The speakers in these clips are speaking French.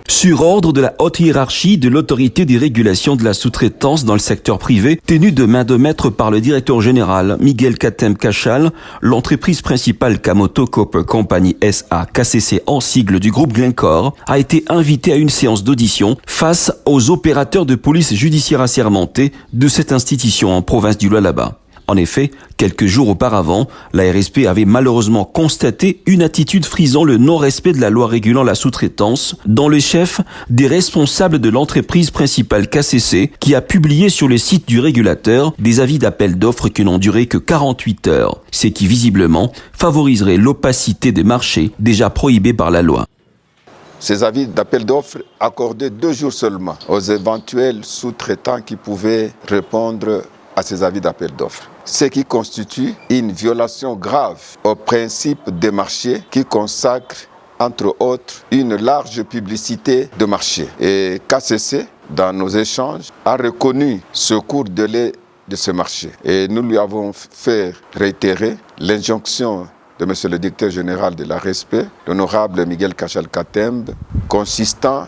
sur ordre de la haute hiérarchie de l'autorité des régulations de la sous-traitance dans le secteur privé, tenue de main de maître par le directeur général Miguel Katem Cachal, l'entreprise principale Camoto Copper Company SA, KCC en sigle du groupe Glencore, a été invitée à une séance d'audition face aux opérateurs de police judiciaire assermentés de cette institution en province du Lualaba. En effet, quelques jours auparavant, la RSP avait malheureusement constaté une attitude frisant le non-respect de la loi régulant la sous-traitance dans le chef des responsables de l'entreprise principale KCC qui a publié sur le site du régulateur des avis d'appel d'offres qui n'ont duré que 48 heures, ce qui visiblement favoriserait l'opacité des marchés déjà prohibés par la loi. Ces avis d'appel d'offres accordaient 2 jours seulement aux éventuels sous-traitants qui pouvaient répondre à ces avis d'appel d'offres. Ce qui constitue une violation grave au principe des marchés qui consacre, entre autres, une large publicité de marché. Et KCC, dans nos échanges, a reconnu ce court délai de ce marché. Et nous lui avons fait réitérer l'injonction de M. le directeur général de la RSP, l'honorable Miguel Cachal Katembe, consistant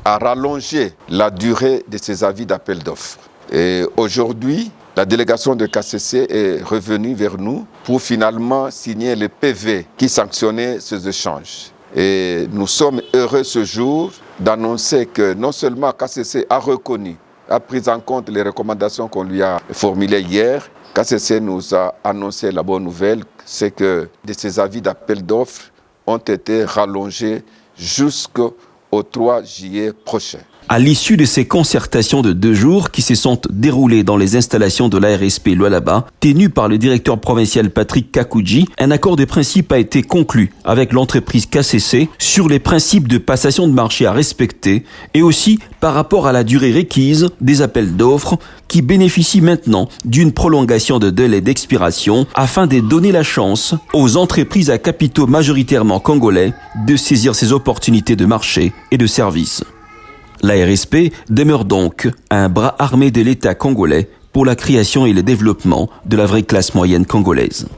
à rallonger la durée de ces avis d'appel d'offres. Et aujourd'hui, la délégation de KCC est revenue vers nous pour finalement signer le PV qui sanctionnait ces échanges. Et nous sommes heureux ce jour d'annoncer que non seulement KCC a reconnu, a pris en compte les recommandations qu'on lui a formulées hier, KCC nous a annoncé la bonne nouvelle, c'est que ces avis d'appel d'offres ont été rallongés jusqu'au 3 juillet prochain. À l'issue de ces concertations de 2 jours qui se sont déroulées dans les installations de la RSP Lualaba, tenues par le directeur provincial Patrick Kakouji, un accord de principe a été conclu avec l'entreprise KCC sur les principes de passation de marché à respecter et aussi par rapport à la durée requise des appels d'offres qui bénéficient maintenant d'une prolongation de délai d'expiration afin de donner la chance aux entreprises à capitaux majoritairement congolais de saisir ces opportunités de marché et de services. La RSP demeure donc un bras armé de l'État congolais pour la création et le développement de la vraie classe moyenne congolaise.